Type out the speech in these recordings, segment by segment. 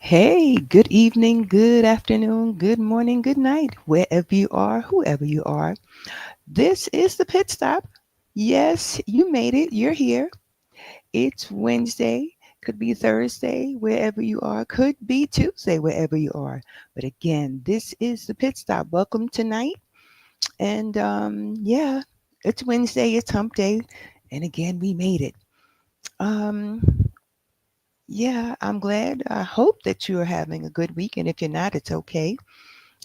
Hey, good evening, good afternoon, good morning, good night, wherever you are, whoever you are. This is the pit stop. Yes, you made it. You're here. It's Wednesday, could be Thursday, wherever you are, could be Tuesday, wherever you are. But again, this is the pit stop. Welcome tonight. And yeah, it's Wednesday, it's hump day. And again, we made it. Um, yeah, I'm glad. I hope that you are having a good week. And if you're not, it's okay.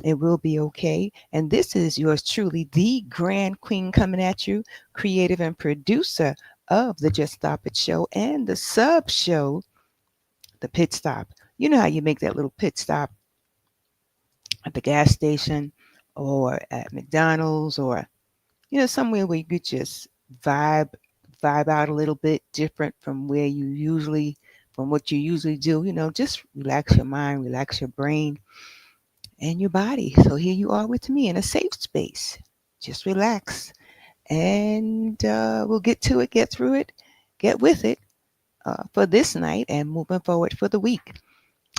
It will be okay. And this is yours truly, the Grand Queen, coming at you, creative and producer of the Just Stop It show and the sub show, The Pit Stop. You know how you make that little pit stop at the gas station or at McDonald's or, somewhere where you could just vibe, vibe out a little bit different from from what you usually do. Just relax your mind, relax your brain and your body. So here you are with me in a safe space. Just relax and we'll get to it, get through it, get with it for this night and moving forward for the week.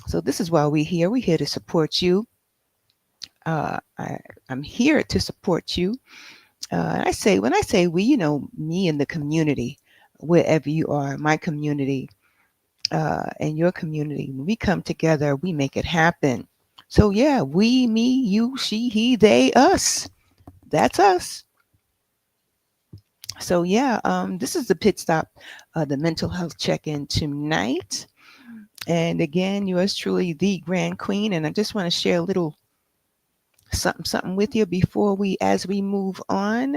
So this is why we're here. We're here to support you. I'm here to support you. When I say we, me and the community, wherever you are, my community and your community, when we come together, we make it happen. So yeah, we, me, you, she, he, they, us. That's us. So yeah, this is the pit stop, the mental health check-in tonight. And again, yours truly, the Grand Queen. And I just want to share a little something with you before as we move on.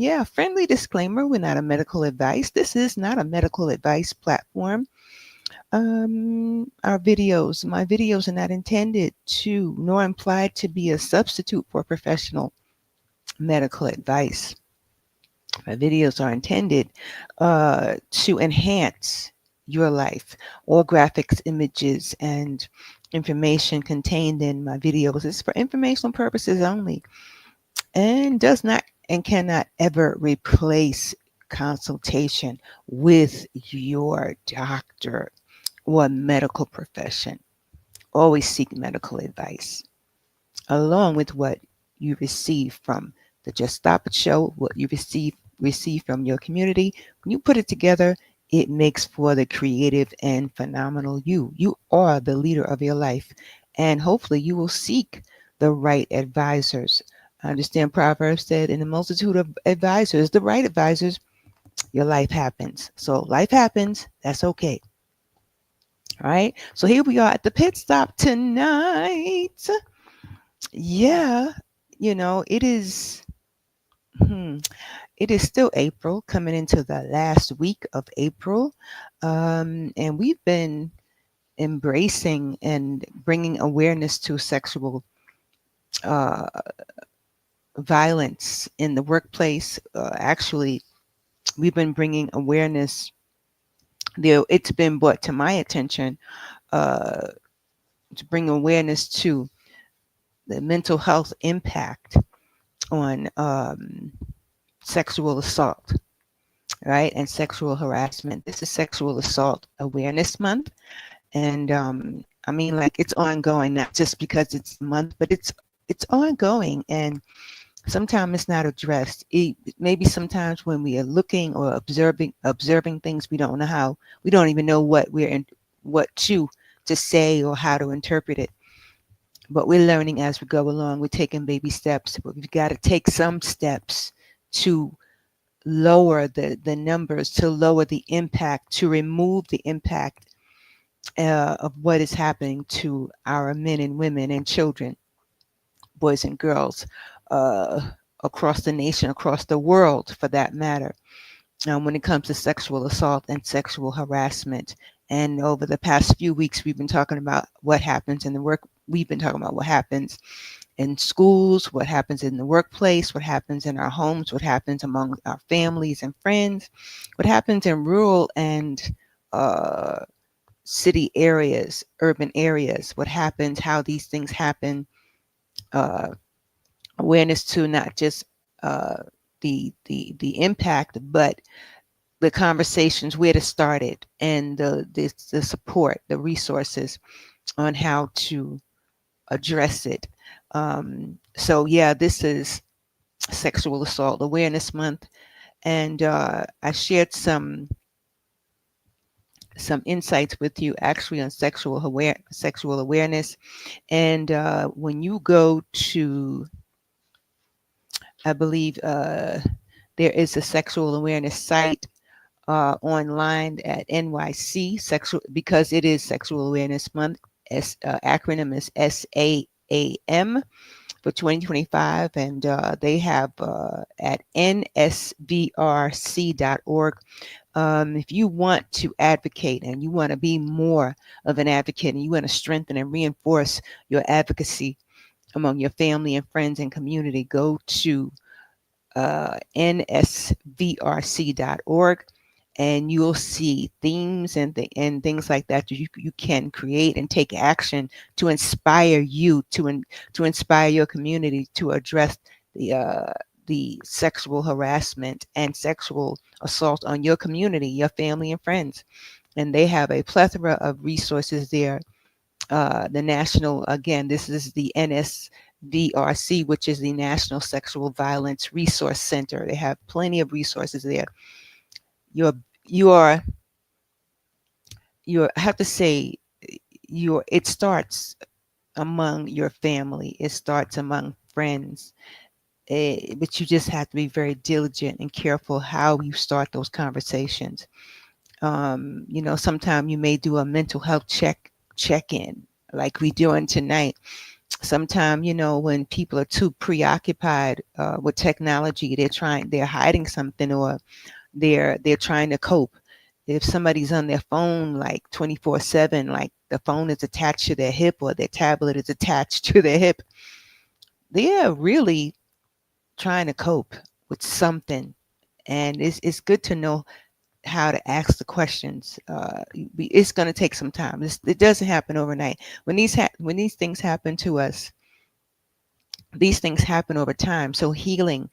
Yeah, friendly disclaimer: we're not a medical advice. This is not a medical advice platform. My videos are not intended to, nor implied to be a substitute for professional medical advice. My videos are intended to enhance your life. All graphics, images, and information contained in my videos is for informational purposes only and does not and cannot ever replace consultation with your doctor or medical profession. Always seek medical advice along with what you receive from the Just Stop It show, what you receive from your community. When you put it together, it makes for the creative and phenomenal you. You are the leader of your life, and hopefully you will seek the right advisors. I understand Proverbs said, in a multitude of advisors, the right advisors, your life happens. So life happens, that's okay. All right. So here we are at the pit stop tonight. Yeah, it is. hmm, it is still April, coming into the last week of April, and we've been embracing and bringing awareness to sexual uh, violence in the workplace. Actually, we've been bringing awareness. It's been brought to my attention uh, to bring awareness to the mental health impact on sexual assault, right? And sexual harassment. This is Sexual Assault Awareness Month. And I mean, like, it's ongoing, not just because it's a month, but it's ongoing. And sometimes it's not addressed. Maybe sometimes when we are looking or observing things, we don't know how, we don't even know what to say or how to interpret it. But we're learning as we go along. We're taking baby steps, but we've got to take some steps to lower the numbers, to lower the impact, to remove the impact of what is happening to our men and women and children, boys and girls, uh, across the nation, across the world for that matter, when it comes to sexual assault and sexual harassment. And over the past few weeks, we've been talking about what happens in the work. We've been talking about what happens in schools, what happens in the workplace, what happens in our homes, what happens among our families and friends, what happens in rural and uh, city areas, urban areas, what happens, how these things happen, uh, awareness to not just the impact, but the conversations, where to start it, and the support, the resources. on how to address it. So yeah, this is Sexual Assault Awareness Month, and I shared some insights with you actually on sexual awareness. And when you go to, I believe there is a sexual awareness site online at NYC sexual, because it is Sexual Awareness Month. Acronym is SAAM for 2025, and they have at nsvrc.org. If you want to advocate and you want to be more of an advocate and you want to strengthen and reinforce your advocacy among your family and friends and community, go to nsvrc.org, and you'll see themes and things like that you can create and take action to inspire you to inspire your community to address the sexual harassment and sexual assault on your community, your family and friends. And they have a plethora of resources there. The national, again, this is the NSVRC, which is the National Sexual Violence Resource Center. They have plenty of resources there. You're, you are, I have to say, it starts among your family. It starts among friends. But you just have to be very diligent and careful how you start those conversations. Sometimes you may do a mental health check-in like we doing tonight. Sometimes, when people are too preoccupied with technology, they're hiding something, or they're trying to cope. If somebody's on their phone like 24/7, like the phone is attached to their hip or their tablet is attached to their hip, they're really trying to cope with something. And it's good to know how to ask the questions. It's going to take some time. It doesn't happen overnight. When these things happen to us, these things happen over time. So healing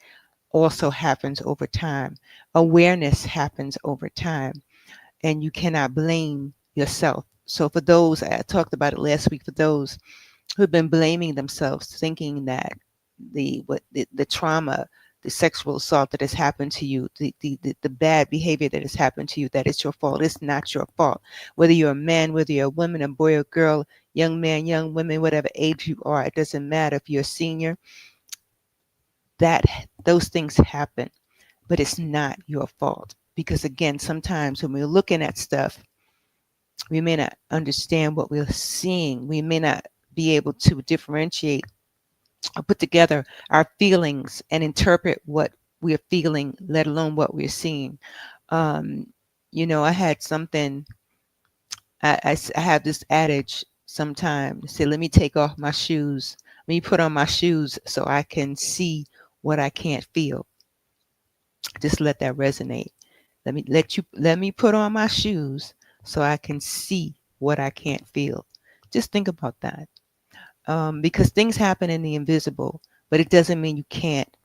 also happens over time. Awareness happens over time, and you cannot blame yourself. So for those, I talked about it last week, for those who've been blaming themselves, thinking that the trauma, the sexual assault that has happened to you, the bad behavior that has happened to you, that it's your fault. It's not your fault. Whether you're a man, whether you're a woman, a boy or girl, young man, young woman, whatever age you are, it doesn't matter. If you're a senior, that those things happen, but it's not your fault. Because again, sometimes when we're looking at stuff, we may not understand what we're seeing. We may not be able to differentiate or put together our feelings and interpret what we're feeling, let alone what we're seeing. Um, I had something, I have this adage sometimes, say, let me take off my shoes. Let me put on my shoes so I can see what I can't feel. Just let that resonate. Let me put on my shoes so I can see what I can't feel. Just think about that. Because things happen in the invisible, but it doesn't mean you can't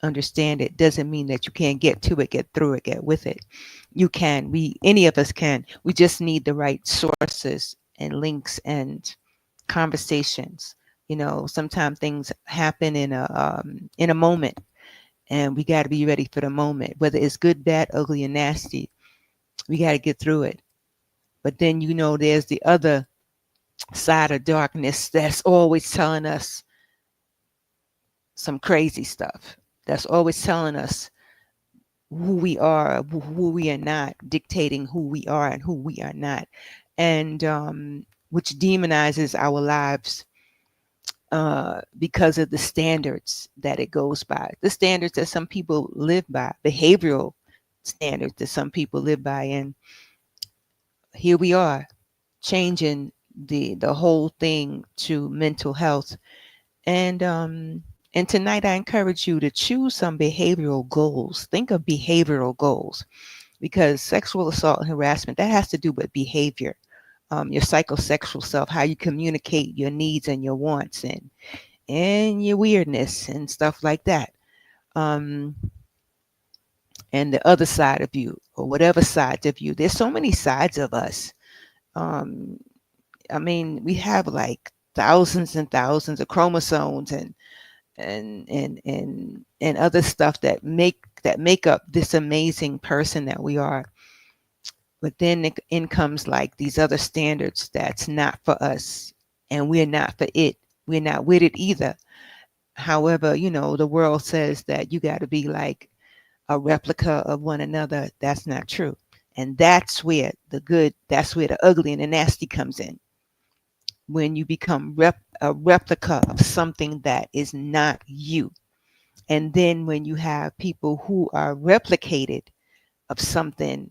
understand it. Doesn't mean that you can't get to it, get through it, get with it. You can. Any of us can. We just need the right sources and links and conversations. Sometimes things happen in a moment, and we got to be ready for the moment. Whether it's good, bad, ugly, and nasty, we got to get through it. But then there's the other side of darkness that's always telling us some crazy stuff. That's always telling us who we are, who we are not, dictating who we are and who we are not, and which demonizes our lives because of the standards that it goes by, the standards that some people live by, behavioral standards that some people live by. And here we are changing the whole thing to mental health. And tonight I encourage you to choose some behavioral goals. Think of behavioral goals, because sexual assault and harassment, that has to do with behavior, your psychosexual self, how you communicate your needs and your wants, and your weirdness and stuff like that. Um, and the other side of you, or whatever sides of you. There's so many sides of us. Um, I mean, we have like thousands and thousands of chromosomes and other stuff that make up this amazing person that we are. But then in comes like these other standards that's not for us, and we're not for it. We're not with it either. However, the world says that you got to be like a replica of one another. That's not true. And that's where the ugly and the nasty comes in. When you become a replica of something that is not you. And then when you have people who are replicated of something,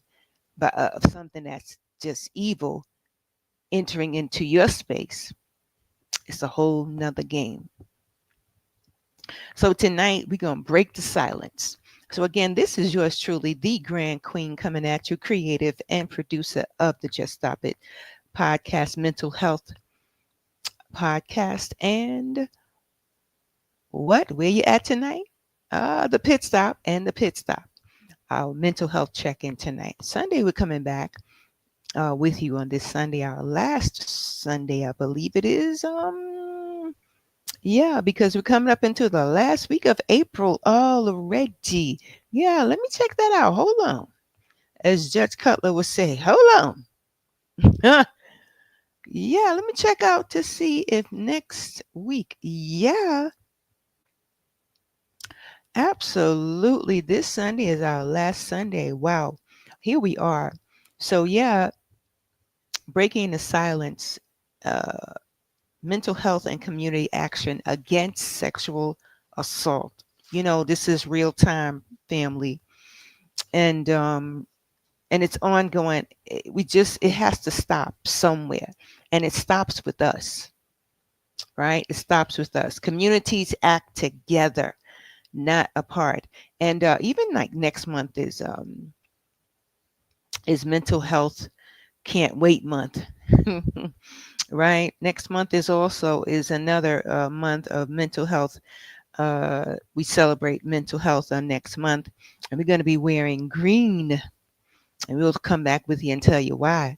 of something that's just evil entering into your space, it's a whole nother game. So tonight we're going to break the silence. So again, this is yours truly, the Grand Queen, coming at you, creative and producer of the Just Stop It podcast, mental health podcast. And where you at tonight? The pit stop and the pit stop. Our mental health check-in tonight. Sunday, we're coming back with you on this Sunday, our last Sunday, I believe it is. Yeah, because we're coming up into the last week of April already. Yeah, let me check that out. Hold on. As Judge Cutler would say, hold on. Yeah, let me check out to see if next week. Yeah, absolutely. This Sunday is our last Sunday. Wow. Here we are. So, yeah, breaking the silence, uh, mental health and community action against sexual assault. This is real time, family. And it's ongoing. It has to stop somewhere. And it stops with us, right? It stops with us. Communities act together, not apart. And even like next month is mental health can't wait month. Right, next month is another month of mental health. We celebrate mental health on next month, and we're going to be wearing green, and we'll come back with you and tell you why.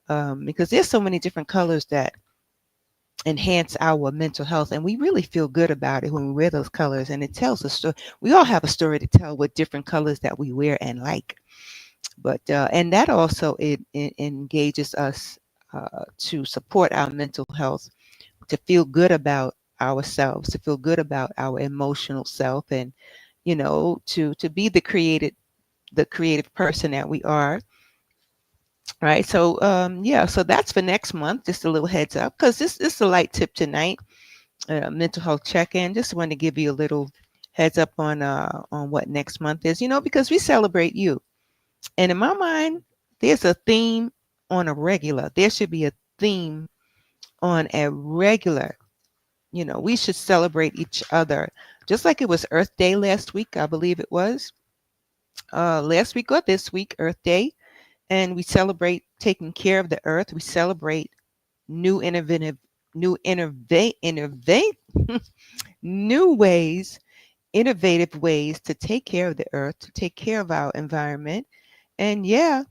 Because there's so many different colors that enhance our mental health, and we really feel good about it when we wear those colors, and it tells a story. We all have a story to tell with different colors that we wear and like. But and that also it engages us to support our mental health, to feel good about ourselves, to feel good about our emotional self, and to be the creative person that we are. Right. So yeah, so that's for next month. Just a little heads up, because this is a light tip tonight, mental health check-in. Just want to give you a little heads up on what next month is, because we celebrate you. And in my mind, there's a theme on a regular. There should be a theme on a regular. We should celebrate each other. Just like it was Earth Day last week, I believe it was. Last week or this week, Earth Day. And we celebrate taking care of the earth. We celebrate new innovative, new innovate, new ways, innovative ways to take care of the earth, to take care of our environment. And yeah,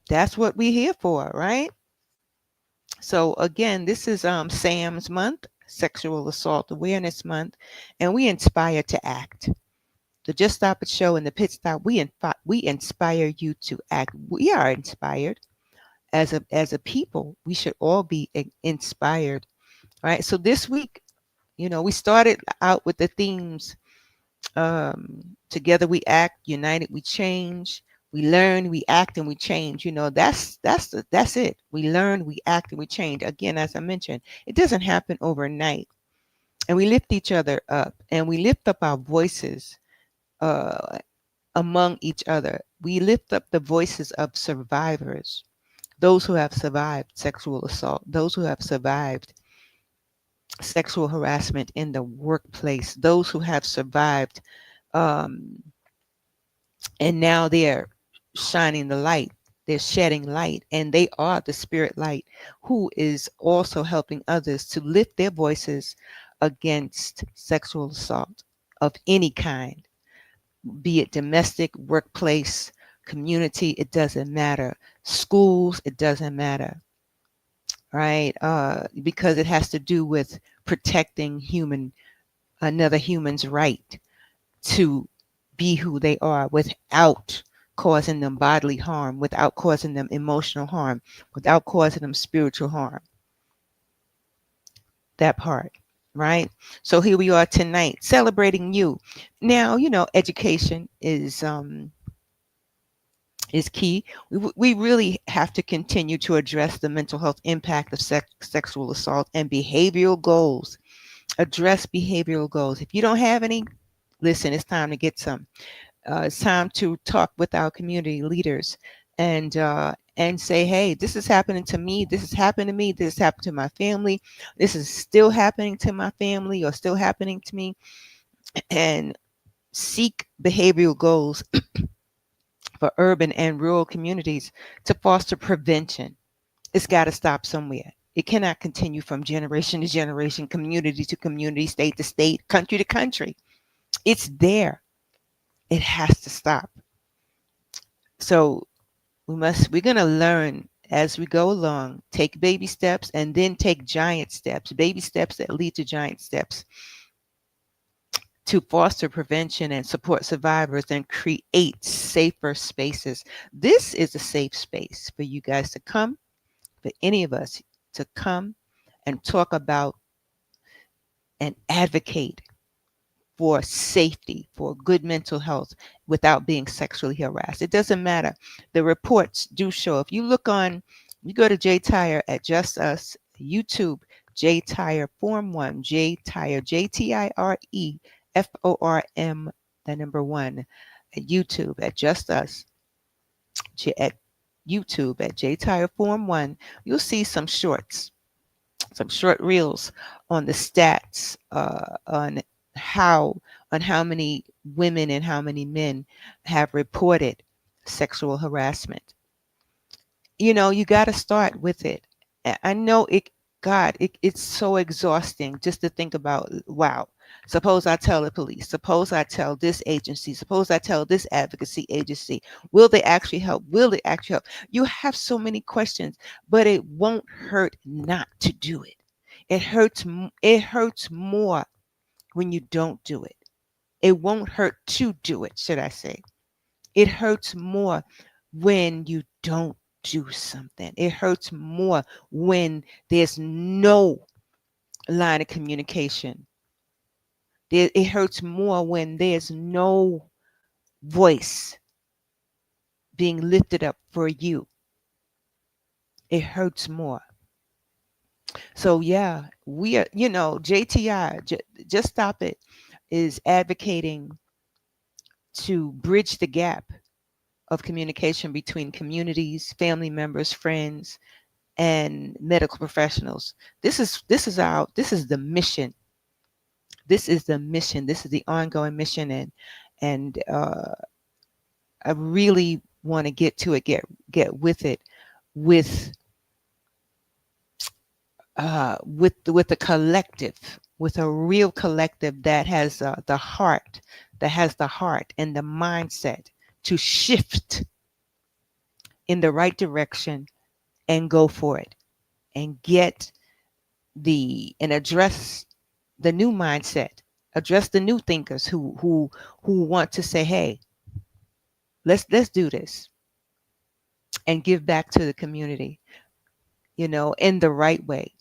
that's what we're here for, right? So again, this is Sam's month, Sexual Assault Awareness Month, and we inspire to act. The Just Stop It show and the Pit Stop, we inspire you to act. We are inspired as a people. We should all be inspired, right? So this week, we started out with the themes. Together we act, united we change. We learn, we act, and we change. That's it. We learn, we act, and we change. Again, as I mentioned, it doesn't happen overnight. And we lift each other up, and we lift up our voices uh, among each other. We lift up the voices of survivors, those who have survived sexual assault, those who have survived sexual harassment in the workplace, those who have survived, um, and now they're shining the light. They're shedding light, and they are the spirit light who is also helping others to lift their voices against sexual assault of any kind, be it domestic, workplace, community, it doesn't matter. Schools, it doesn't matter. right? Because it has to do with protecting another human's right to be who they are without causing them bodily harm, without causing them emotional harm, without causing them spiritual harm. That part, right? So here we are tonight celebrating you. Now, education is key. We really have to continue to address the mental health impact of sexual assault and behavioral goals. Address behavioral goals. If you don't have any, listen, it's time to get some. It's time to talk with our community leaders and say, hey, this is happening to me. This has happened to me. This has happened to my family. This is still happening to my family or still happening to me. And seek behavioral goals for urban and rural communities to foster prevention. It's got to stop somewhere. It cannot continue from generation to generation, community to community, state to state, country to country. It's there. It has to stop. So we're going to learn as we go along, take baby steps and then take giant steps, baby steps that lead to giant steps to foster prevention and support survivors and create safer spaces. This is a safe space for you guys to come, for any of us to come and talk about and advocate for safety, for good mental health without being sexually harassed. It doesn't matter. The reports do show. If you look on, you go to J Tire at Just Us, YouTube, J Tire Form 1, J Tire, JTIREFORM, the number one, at YouTube at Just Us, at YouTube at J Tire Form 1, you'll see some shorts, some short reels on the stats, how on how many women and how many men have reported sexual harassment. You got to start with it. I know it. God, it's so exhausting just to think about. Wow. Suppose I tell the police. Suppose I tell this agency. Suppose I tell this advocacy agency. Will they actually help? Will they actually help? You have so many questions, but it won't hurt not to do it. It hurts. It hurts more when you don't do it. It won't hurt to do it, should I say. It hurts more when you don't do something. It hurts more when there's no line of communication. It hurts more when there's no voice being lifted up for you. It hurts more. So yeah, we are, JTI, just stop it, is advocating to bridge the gap of communication between communities, family members, friends, and medical professionals. This is the mission. This is the mission. This is the ongoing mission, and I really want to get to it, get with it, with with the collective, with a real collective that has the heart and the mindset to shift in the right direction and go for it and get and address the new mindset, address the new thinkers who want to say, hey, let's do this and give back to the community, in the right way,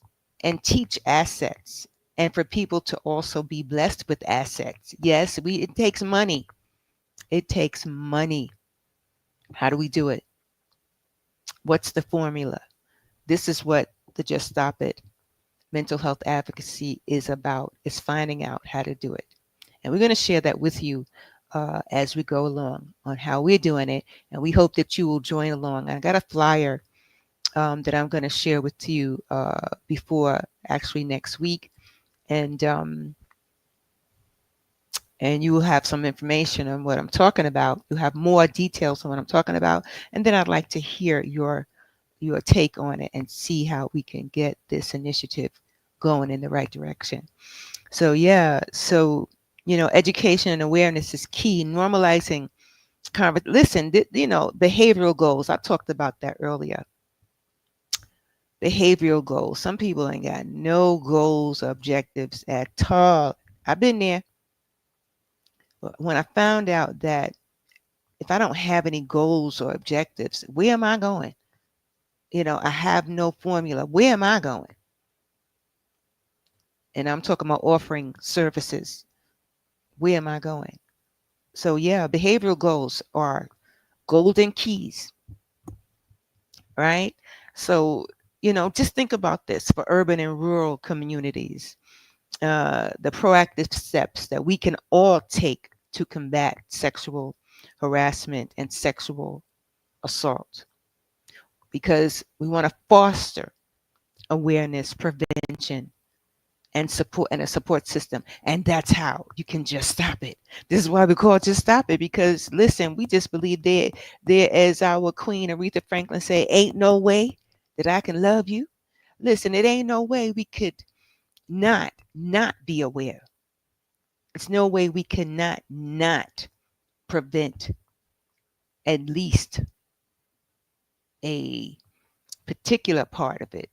and teach assets, and for people to also be blessed with assets. Yes, it takes money. It takes money. How do we do it? What's the formula? This is what the Just Stop It mental health advocacy is about, is finding out how to do it. And we're going to share that with you as we go along on how we're doing it. And we hope that you will join along. I got a flyer that I'm going to share with you before actually next week. And you will have some information on what I'm talking about. You'll have more details on what I'm talking about. And then I'd like to hear your take on it and see how we can get this initiative going in the right direction. So yeah, education and awareness is key. Normalizing behavioral goals. I talked about that earlier. Behavioral goals. Some people ain't got no goals or objectives at all. I've been there. But when I found out that if I don't have any goals or objectives, where am I going? I have no formula. Where am I going? And I'm talking about offering services. Where am I going? So, yeah, behavioral goals are golden keys, right? So, just think about this for urban and rural communities, the proactive steps that we can all take to combat sexual harassment and sexual assault, because we want to foster awareness, prevention, and a support system. And that's how you can just stop it. This is why we call it just stop it, because listen, we just believe there, as our queen Aretha Franklin said, ain't no way that I can love you. Listen, it ain't no way we could not be aware. It's no way we cannot not prevent at least a particular part of it.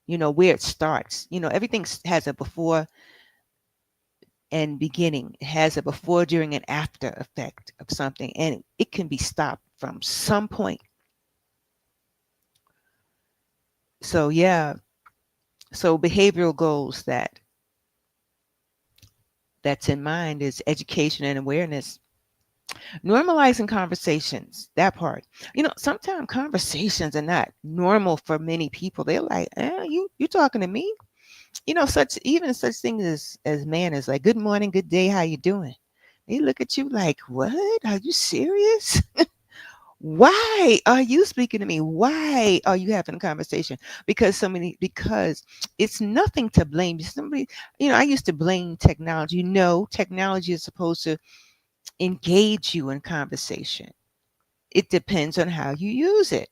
Where it starts. Everything has a before and beginning. It has a before, during, and after effect of something, and it can be stopped from some point. So, yeah. So behavioral goals that's in mind is education and awareness. Normalizing conversations, that part. Sometimes conversations are not normal for many people. They're like, you talking to me? Such things as manners, like good morning, good day, how you doing? They look at you like, what? Are you serious? Why are you speaking to me? Why are you having a conversation? Because it's nothing to blame. Somebody, I used to blame technology. No, technology is supposed to engage you in conversation. It depends on how you use it.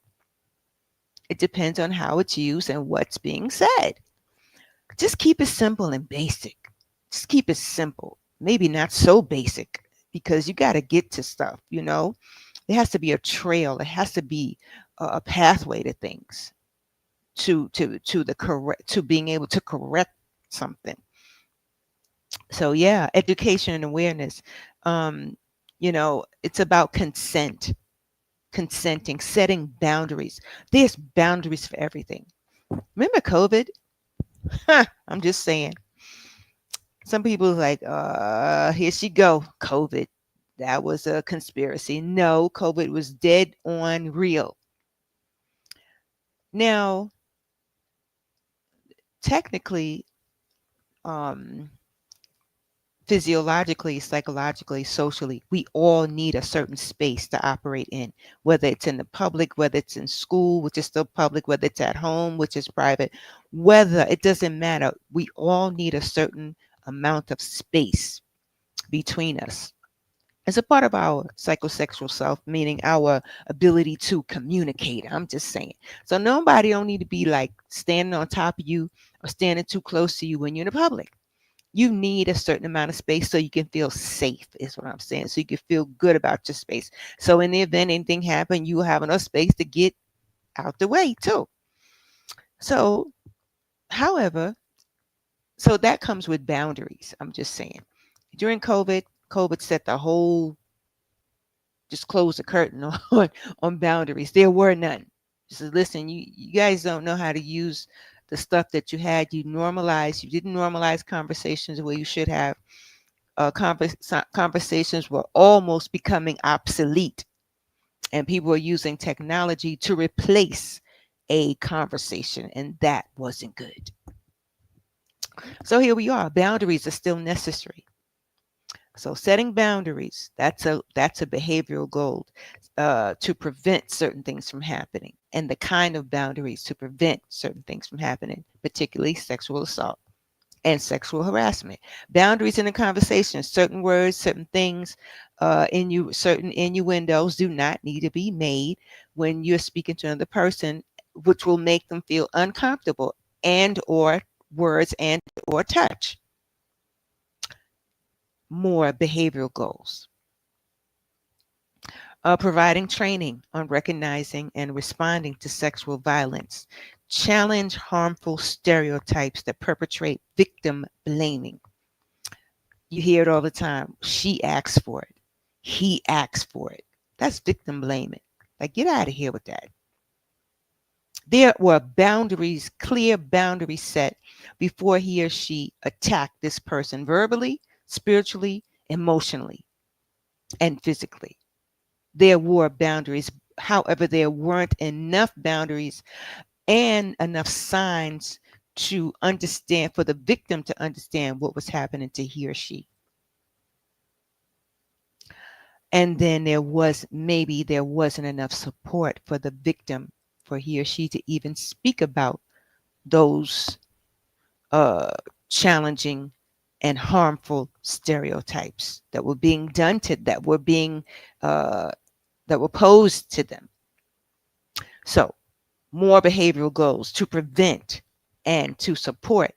It depends on how it's used and what's being said. Just keep it simple and basic. Just keep it simple. Maybe not so basic, because you got to get to stuff. There has to be a trail. It has to be a pathway to things, to the correct, to being able to correct something. So, yeah, education and awareness. It's about consenting, setting boundaries. There's boundaries for everything. Remember COVID? I'm just saying. Some people are like, here she go, COVID. That was a conspiracy. No, COVID was dead on real. Now, technically, um, physiologically, psychologically, socially, we all need a certain space to operate in, whether it's in the public, whether it's in school, which is still public, whether it's at home, which is private, whether it doesn't matter. We all need a certain amount of space between us as a part of our psychosexual self, meaning our ability to communicate. I'm just saying. So nobody don't need to be like standing on top of you or standing too close to you when you're in the public. You need a certain amount of space so you can feel safe, is what I'm saying. So you can feel good about your space. So in the event anything happen, you have enough space to get out the way too. So, however, so that comes with boundaries. I'm just saying. During COVID set the whole, just close the curtain on boundaries. There were none. Just listen, you guys don't know how to use the stuff that you had. You didn't normalize conversations the way you should have. Conversations were almost becoming obsolete, and people were using technology to replace a conversation, and that wasn't good. So here we are. Boundaries are still necessary. So setting boundaries, that's a behavioral goal, to prevent certain things from happening, and the kind of boundaries to prevent certain things from happening, particularly sexual assault and sexual harassment. Boundaries in the conversation, certain words, certain things, certain innuendos do not need to be made when you're speaking to another person, which will make them feel uncomfortable, and or words and or touch. More behavioral goals. Providing training on recognizing and responding to sexual violence challenge harmful stereotypes that perpetrate victim blaming. You hear it all the time. She asked for it. He asked for it. That's victim blaming. Like, get out of here with that. There were boundaries, clear boundaries set before he or she attacked this person verbally, spiritually, emotionally, and physically. There were boundaries. However, there weren't enough boundaries and enough signs to understand, for the victim to understand what was happening to he or she. And then there wasn't enough support for the victim, for he or she to even speak about those uh, challenging and harmful stereotypes that were being done to, uh, that were posed to them. So more behavioral goals to prevent and to support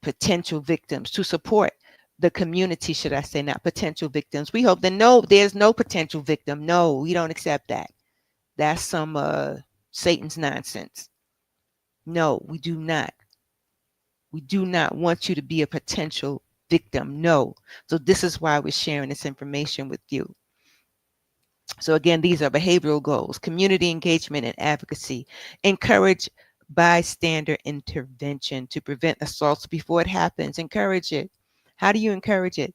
potential victims, to support the community, should I say, not potential victims. We hope that no, there's no potential victim. No, we don't accept that. That's some Satan's nonsense. No, we do not. We do not want you to be a potential victim. No. So this is why we're sharing this information with you. So again, these are behavioral goals: community engagement and advocacy, encourage bystander intervention to prevent assaults before it happens. Encourage it. How do you encourage it?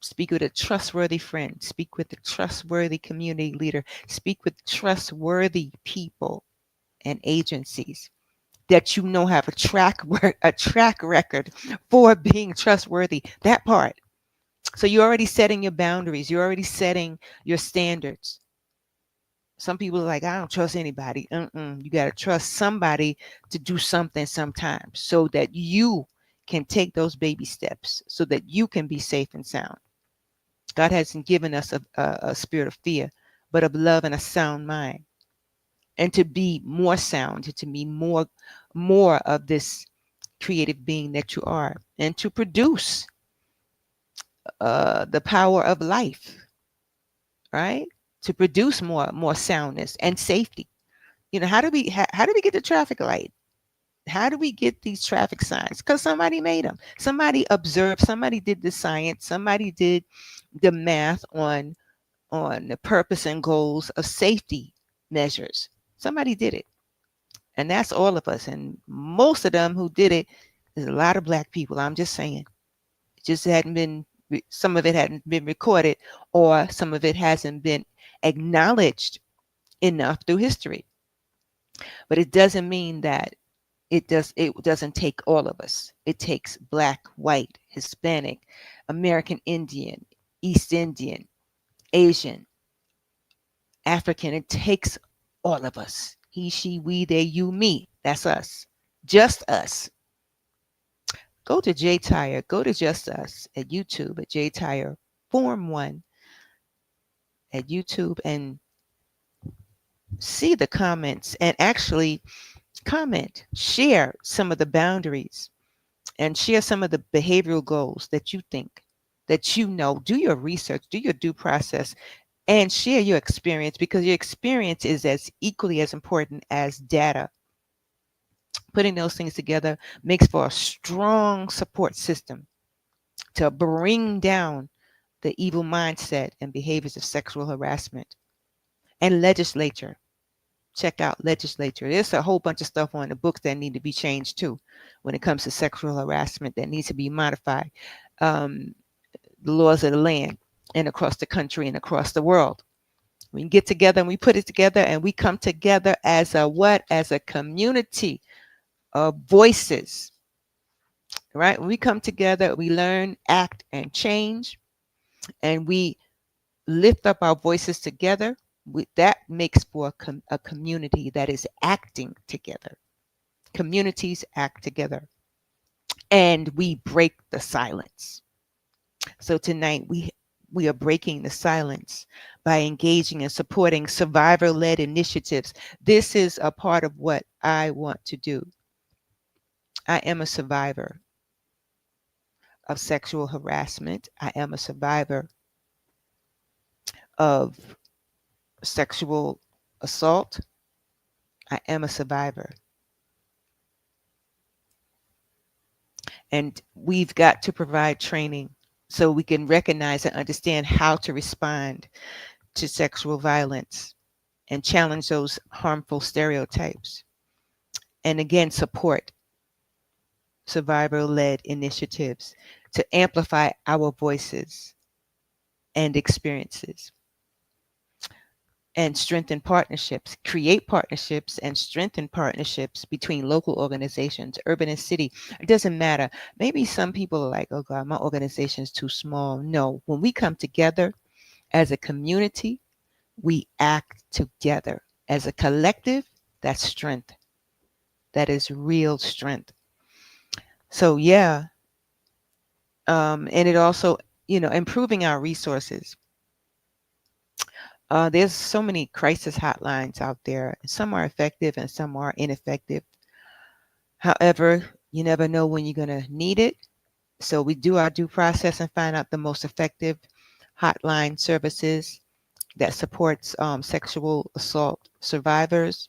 Speak with a trustworthy friend, speak with a trustworthy community leader, speak with trustworthy people and agencies that you know have a track record for being trustworthy. That part. So you're already setting your boundaries, you're already setting your standards. Some people are like, I don't trust anybody. You got to trust somebody to do something sometimes, so that you can take those baby steps, so that you can be safe and sound. God hasn't given us a spirit of fear, but of love and a sound mind. And to be more sound, to be more of this creative being that you are, and to produce the power of life, right? To produce more soundness and safety. You know, how do we get the traffic light? How do we get these traffic signs? Because somebody made them. Somebody observed. Somebody did the science. Somebody did the math on the purpose and goals of safety measures. Somebody did it, and that's all of us. And most of them who did it is a lot of black people. I'm just saying, it just hadn't been. Some of it hadn't been recorded, or some of it hasn't been acknowledged enough through history. But it doesn't mean that it doesn't take all of us. It takes black, white, Hispanic, American Indian, East Indian, Asian, African. It takes all of us. He, she, we, they, you, me. That's us. Just us. Go to J Tire. Go to Just Us at YouTube at J Tire Form 1 at YouTube, and see the comments, and actually comment, share some of the boundaries, and share some of the behavioral goals that you think, that you know. Do your research, do your due process, and share your experience, because your experience is as equally as important as data. Putting those things together makes for a strong support system to bring down the evil mindset and behaviors of sexual harassment. And legislature, check out legislature. There's a whole bunch of stuff on the books that need to be changed too when it comes to sexual harassment, that needs to be modified. um, the laws of the land, and across the country and across the world. We can get together and we put it together, and we come together as a what? As a community of voices, right? When we come together, we learn, act, and change, and we lift up our voices together. That makes for a community that is acting together. Communities act together, and we break the silence. So tonight we are breaking the silence by engaging and supporting survivor-led initiatives. This is a part of what I want to do. I am a survivor of sexual harassment. I am a survivor of sexual assault. I am a survivor. And we've got to provide training so we can recognize and understand how to respond to sexual violence and challenge those harmful stereotypes. And again, support survivor led initiatives to amplify our voices and experiences and strengthen partnerships, create partnerships and strengthen partnerships between local organizations, urban and city. It doesn't matter. Maybe some people are like, oh God, my organization is too small. No, when we come together as a community, we act together as a collective. That's strength. That is real strength. So yeah, and it also, improving our resources. There's so many crisis hotlines out there. Some are effective and some are ineffective. However, you never know when you're going to need it. So we do our due process and find out the most effective hotline services that supports sexual assault survivors.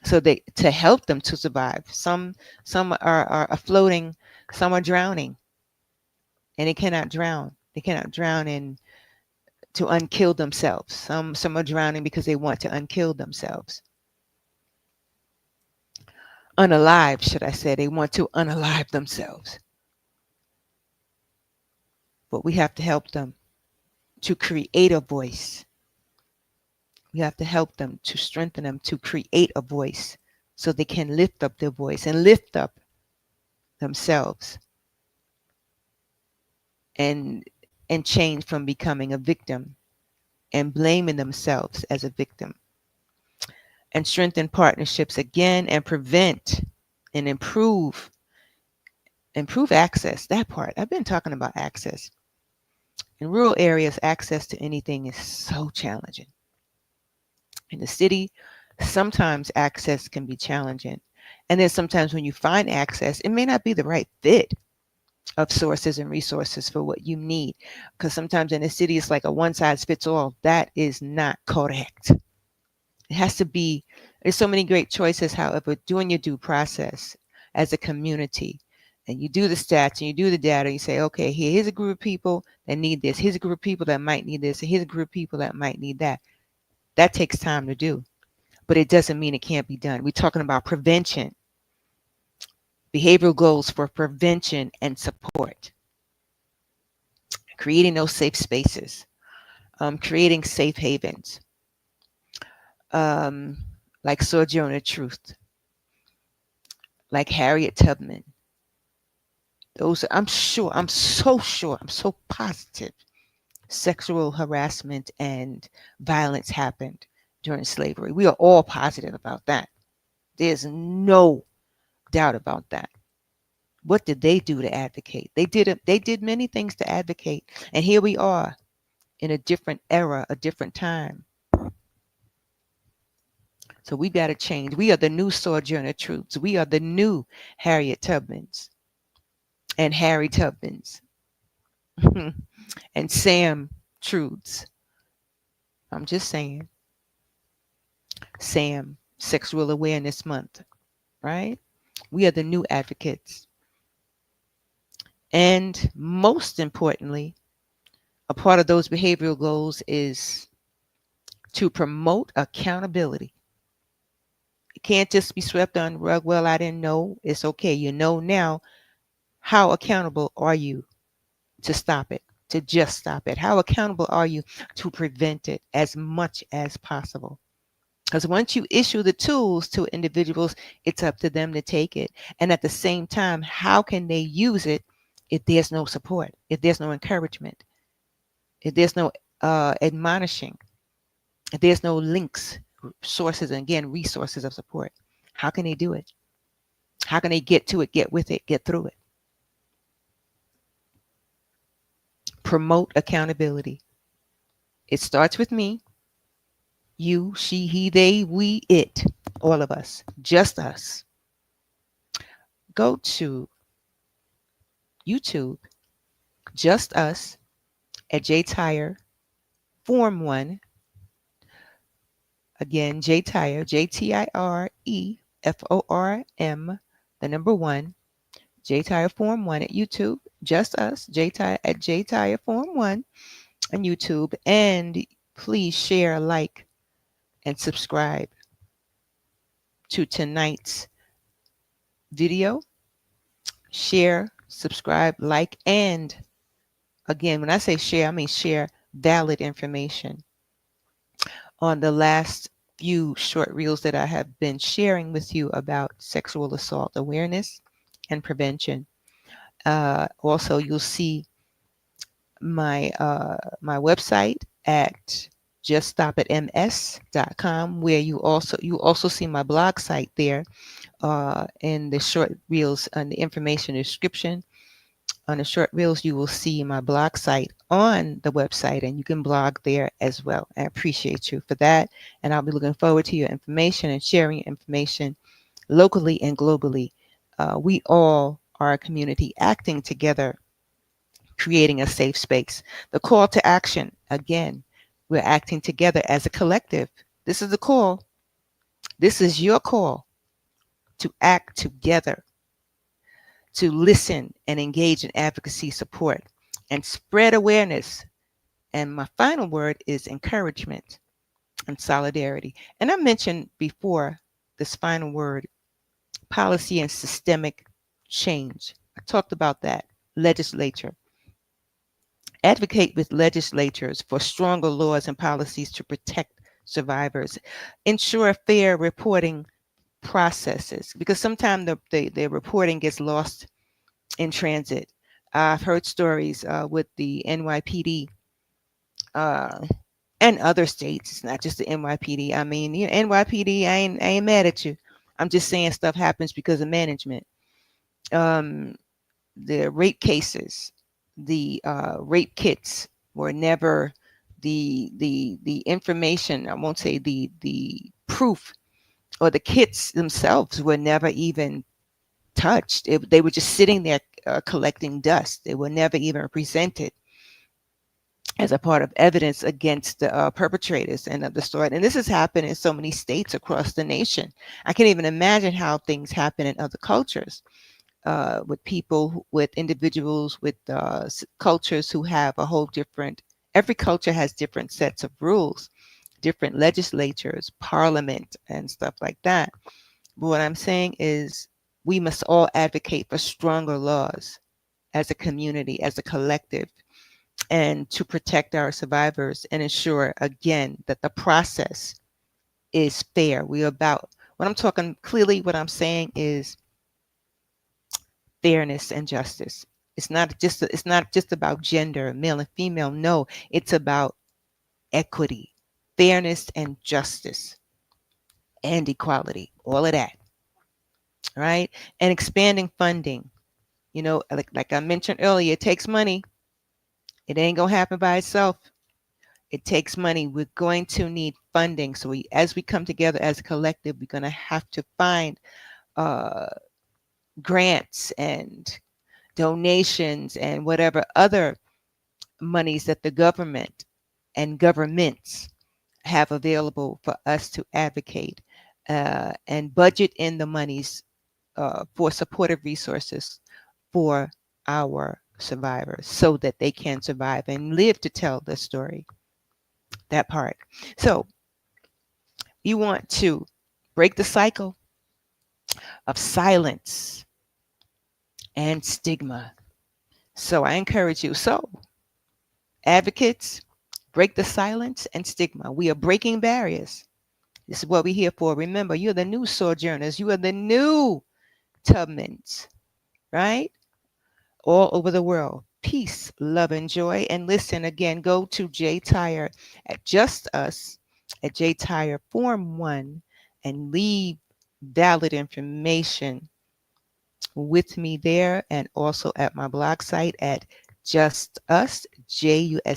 So they to help them to survive. Some are floating, some are drowning, and they cannot drown. They cannot drown in to unkill themselves. Some are drowning because they want to unkill themselves. Unalive, should I say. They want to unalive themselves. But we have to help them to create a voice. We have to help them to strengthen them to create a voice so they can lift up their voice and lift up themselves and change from becoming a victim and blaming themselves as a victim, and strengthen partnerships again and prevent and improve access. That part I've been talking about. Access in rural areas, access to anything is so challenging. In the city, sometimes access can be challenging, and then sometimes when you find access, it may not be the right fit of sources and resources for what you need, because sometimes in the city it's like a one size fits all. That is not correct. It has to be, there's so many great choices. However, doing your due process as a community, and you do the stats and you do the data, you say, okay, here's a group of people that need this, here's a group of people that might need this, and here's a group of people that might need that. That takes time to do, but it doesn't mean it can't be done. We're talking about prevention, behavioral goals for prevention and support, creating those safe spaces, creating safe havens, um, like Sojourner Truth, like Harriet Tubman. Those, I'm sure, I'm so sure, I'm so positive sexual harassment and violence happened during slavery. We are all positive about that. There's no doubt about that. What did they do to advocate? They did many things to advocate. And here we are in a different era, a different time. So we got to change. We are the new Sojourner Truths. We are the new Harriet Tubmans and Harry Tubmans and Sam Truths. I'm just saying. Sam, Sexual Awareness Month, right? We are the new advocates. And most importantly, a part of those behavioral goals is to promote accountability. It can't just be swept under the rug. Well, I didn't know. It's okay. You know now. How accountable are you to stop it, to just stop it? How accountable are you to prevent it as much as possible? Because once you issue the tools to individuals, it's up to them to take it. And at the same time, how can they use it if there's no support, if there's no encouragement, if there's no admonishing, if there's no links, sources, and again, resources of support? How can they do it? How can they get to it, get with it, get through it? Promote accountability. It starts with me, you, she, he, they, we, it, all of us, just us. Go to YouTube, just us, at J Tire, Form 1, Again, JTire, JTIREFORM, the number one, JTire Form 1 at YouTube. Just us, JTire at JTire Form 1 on YouTube. And please share, like, and subscribe to tonight's video. Share, subscribe, like, and again, when I say share, I mean share valid information on the last few short reels that I have been sharing with you about sexual assault awareness and prevention. Also, you'll see my website at juststopitms.com, where you also see my blog site there in the short reels and the information description. On the short reels, you will see my blog site on the website, and you can blog there as well. I appreciate you for that, and I'll be looking forward to your information and sharing information locally and globally. We all are a community acting together, creating a safe space. The call to action, again, we're acting together as a collective. This is the call. This is your call to act together, to listen and engage in advocacy support and spread awareness. And my final word is encouragement and solidarity. And I mentioned before this final word, policy and systemic change. I talked about that. Legislature. Advocate with legislatures for stronger laws and policies to protect survivors. Ensure fair reporting processes, because sometimes the reporting gets lost in transit. I've heard stories with the NYPD uh, and other states. It's not just the NYPD. I mean, you know, NYPD, I ain't mad at you. I'm just saying stuff happens because of management. Um, the rape cases, the rape kits were never the information. I won't say the proof, or the kits themselves were never even touched. They were just sitting there collecting dust. They were never even presented as a part of evidence against the perpetrators and of the story. And this has happened in so many states across the nation. I can't even imagine how things happen in other cultures, with people, with individuals, with cultures who have a whole different, every culture has different sets of rules, different legislatures, parliament, and stuff like that. But what I'm saying is we must all advocate for stronger laws as a community, as a collective, and to protect our survivors and ensure, again, that the process is fair. We're about, when I'm talking clearly, what I'm saying is fairness and justice. It's not just about gender, male and female. No, it's about equity, fairness and justice and equality, all of that, right? And expanding funding. You know, like I mentioned earlier, it takes money. It ain't gonna happen by itself. It takes money. We're going to need funding. So as we come together as a collective, we're gonna have to find uh, grants and donations and whatever other monies that the government and governments have available for us to advocate, and budget in the monies for supportive resources for our survivors so that they can survive and live to tell the story. That part. So you want to break the cycle of silence and stigma. So I encourage you. So, advocates, break the silence and stigma. We are breaking barriers. This is what we're here for. Remember, you're the new sojourners. You are the new Tubmans, right? All over the world. Peace, love, and joy. And listen again, go to J Tire at Just Us at J Tire Form 1 and leave valid information with me there, and also at my blog site at Just Us, JustUsMS.com.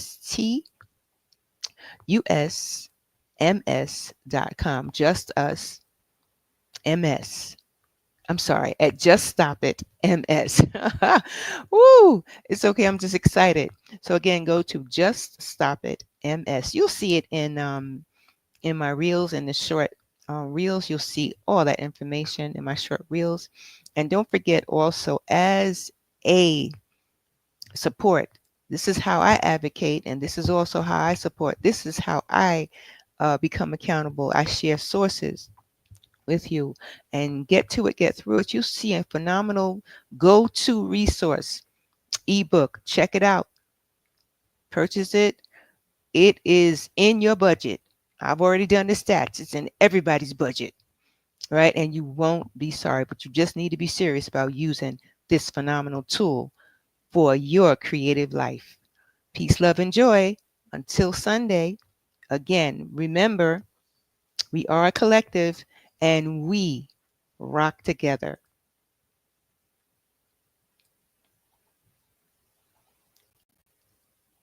Just Us MS. I'm sorry, at Just Stop It MS. Woo! It's okay. I'm just excited. So again, go to Just Stop It MS. You'll see it in my reels, in the short reels. You'll see all that information in my short reels. And don't forget also, as a support, this is how I advocate, and this is also how I support. This is how I become accountable. I share sources with you and get to it, get through it. You see a phenomenal go-to resource ebook. Check it out. Purchase it. It is in your budget. I've already done the stats. It's in everybody's budget, right? And you won't be sorry, but you just need to be serious about using this phenomenal tool for your creative life. Peace, love, and joy. Until Sunday, again, remember, we are a collective and we rock together.